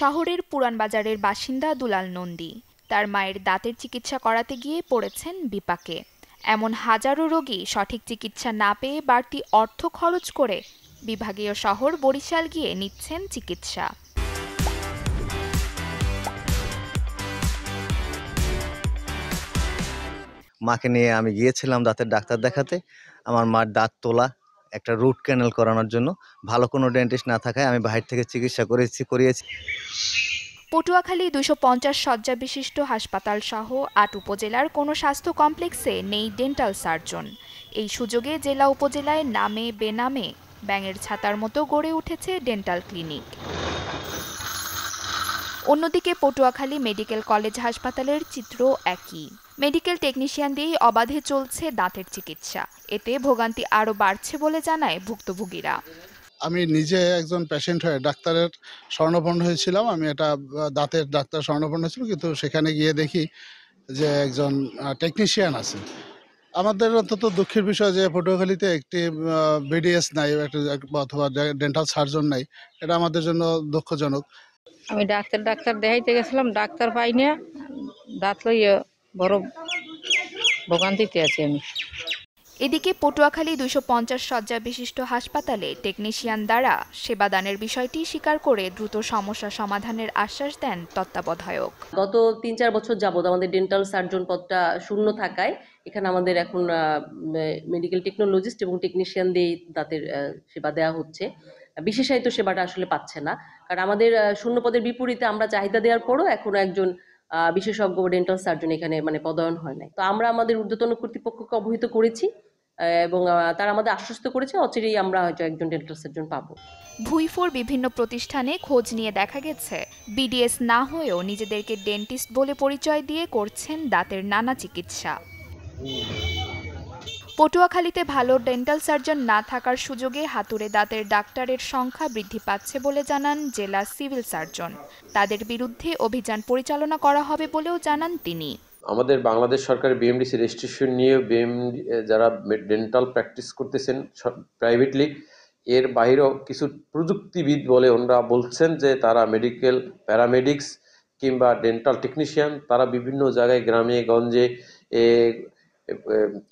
শহরের পুরানবাজারের বাসিন্দা দুলাল নন্দী তার মায়ের দাঁতের চিকিৎসা করাতে গিয়ে পড়েছেন বিপাকে। এমন হাজারো রোগী সঠিক চিকিৎসা না পেয়ে বাড়তি অর্থ খরচ করে বিভাগীয় শহর বরিশাল গিয়ে নিচ্ছেন চিকিৎসা। মাকে নিয়ে আমি গিয়েছিলাম দাঁতের ডাক্তার দেখাতে। আমার মার দাঁত তোলা, একটা রুট ক্যানেল করানোর জন্য। ভালো কোনো ডেন্টিস্ট না থাকায় আমি বাইরে থেকে চিকিৎসা করিয়েছি। পটুয়াখালী ২৫০ শয্যা বিশিষ্ট হাসপাতাল সহ ৮ উপজেলার কোনো স্বাস্থ্য কমপ্লেক্সে নেই ডেন্টাল সার্জন। এই সুযোগে জেলা উপজেলায় নামে বেনামে ব্যাঙের ছাতার মতো গড়ে উঠেছে ডেন্টাল ক্লিনিক। অন্যদিকে পটুয়াখালী মেডিকেল কলেজ হাসপাতালের চিত্র একই। মেডিকেল টেকনিশিয়ান দিয়েই অবাধে চলছে দাঁতের চিকিৎসা। এতে ভোগান্তি আরও বাড়ছে বলে জানায় ভুক্তভোগীরা। আমি নিজে একজন পেশেন্ট হয়ে ডাক্তারের শরণাপন্ন হয়েছিলাম। আমি এটা দাঁতের ডাক্তার শরণাপন্ন ছিল, কিন্তু সেখানে গিয়ে দেখি যে একজন টেকনিশিয়ান আছে। আমাদের অন্তত দুঃখের বিষয় যে পটুয়াখালীতে একটি বিডিএস নাই অথবা ডেন্টাল সার্জন নাই। এটা আমাদের জন্য দুঃখজনক। আমি ডাক্তার দেখাইতে গেছিলাম, ডাক্তার পাই না, দাঁত লইয়া বড় ভোগান্তিতে আছি আমি। এদিকে পটুয়াখালী ২৫০ শয্যা বিশিষ্ট হাসপাতালে টেকনিশিয়ান দ্বারা সেবাদানের বিষয়টি স্বীকার করে দ্রুত সমস্যা সমাধানের আশ্বাস দেন তত্ত্বাবধায়ক। গত ৩-৪ বছর যাবত আমাদের ডেন্টাল সার্জন পদটা শূন্য থাকায় এখানে আমাদের এখন মেডিকেল টেকনোলজিস্ট এবং টেকনিশিয়ান দিয়ে দাঁতের সেবা দেওয়া হচ্ছে। বিশেষায়িত সেবাটা আসলে পাচ্ছে না, কারণ আমাদের শূন্য পদের বিপরীতে আমরা চাহিদা দেওয়ার পরও এখনো একজন বিশেষজ্ঞ ডেন্টাল সার্জন এখানে পদায়ন হয় নাই। তো আমরা আমাদের ঊর্ধ্বতন কর্তৃপক্ষকে অবহিত করেছি এবং তারা আমাদের আশ্বস্ত করেছে অচিরেই আমরা হয়তো একজন ডেন্টাল সার্জন পাবো। ভুইফোর বিভিন্ন প্রতিষ্ঠানে খোঁজ নিয়ে দেখা গেছে বিডিএস না হয়েও নিজেদেরকে ডেন্টিস্ট বলে পরিচয় দিয়ে করছেন দাঁতের নানা চিকিৎসা। পটুয়াখালীতে ভালো ডেন্টাল সার্জন না থাকার সুযোগে হাতুড়ে দাঁতের ডাক্তারের সংখ্যা বৃদ্ধি পাচ্ছে বলে জানান জেলা সিভিল সার্জন। তাদের বিরুদ্ধে অভিযান পরিচালনা করা হবে বলেও জানান তিনি। আমাদের বাংলাদেশ সরকারের বিএমডিসি রেজিস্ট্রেশন নিয়ে যারা ডেন্টাল প্র্যাকটিস করতেছেন প্রাইভেটলি, এর বাইরেও কিছু প্রযুক্তিবিদ বলে ওনারা বলছেন যে তারা মেডিকেল প্যারামেডিক্স কিংবা ডেন্টাল টেকনিশিয়ান, তারা বিভিন্ন জায়গায় গ্রামে গঞ্জে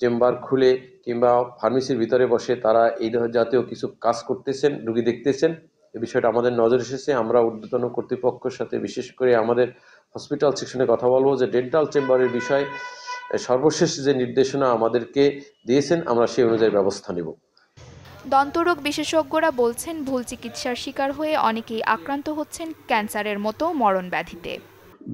চেম্বার খুলে কিংবা ফার্মেসির ভিতরে বসে তারা এই জাতীয় কিছু কাজ করতেছেন, রোগী দেখতেছেন। এই বিষয়টা আমাদের নজর এসেছে। আমরা ঊর্ধ্বতন কর্তৃপক্ষের সাথে বিশেষ করে আমাদের হসপিটাল সেকশনে কথা বলবো যে ডেন্টাল চেম্বারের বিষয়ে সর্বশেষ যে নির্দেশনা আমাদেরকে দিয়েছেন আমরা সেই অনুযায়ী ব্যবস্থা নেব। দন্তরোগ বিশেষজ্ঞরা বলছেন ভুল চিকিৎসার শিকার হয়ে অনেকেই আক্রান্ত হচ্ছেন ক্যান্সারের মতো মরণ ব্যাধিতে।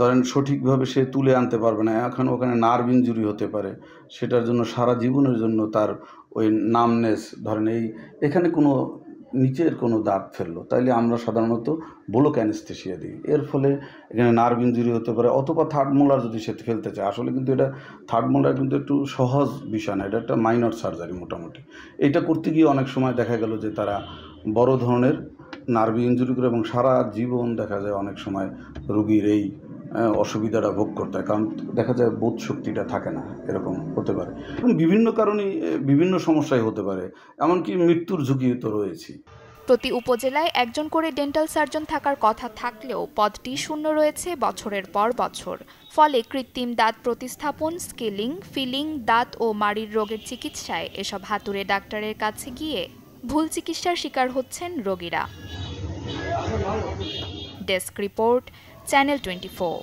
ধরেন সঠিকভাবে সে তুলে আনতে পারবে না, এখন ওখানে নার্ভ ইনজুরি হতে পারে, সেটার জন্য সারা জীবনের জন্য তার ওই নামনেস, ধরেন এখানে কোনো নিচের কোনো দাঁত ফেললো, তাইলে আমরা সাধারণত ব্লক অ্যানেস্থেসিয়া দিই। এর ফলে এখানে নার্ভ ইনজুরি হতে পারে, অথবা থার্ড মোলার যদি সে ফেলতে চায়। আসলে কিন্তু এটা থার্ড মোলার কিন্তু একটু সহজ বিষয় না, এটা একটা মাইনর সার্জারি মোটামুটি। এইটা করতে গিয়ে অনেক সময় দেখা গেল যে তারা বড় ধরনের নার্ভ ইনজুরি করে এবং সারা জীবন দেখা যায় অনেক সময় রোগীর এই অসুবিধাটা ভোগ করতে হয়, কারণ দেখা যায় বোধ শক্তিটা থাকে না, এরকম হতে পারে। এবং বিভিন্ন কারণেই বিভিন্ন সমস্যায় হতে পারে, এমনকি মৃত্যুর ঝুঁকি তো রয়েছে। প্রতি উপজেলায় একজন করে ডেন্টাল সার্জন থাকার কথা থাকলেও পদটি শূন্য রয়েছে বছরের পর বছর। ফলে কৃত্রিম দাঁত প্রতিস্থাপন, স্কেলিং, ফিলিং, দাঁত ও মাড়ির রোগের চিকিৎসায় এসব হাতুড়ে ডাক্তারের কাছে গিয়ে ভুল চিকিৎসার শিকার হচ্ছেন রোগীরা। Desk report, channel 24।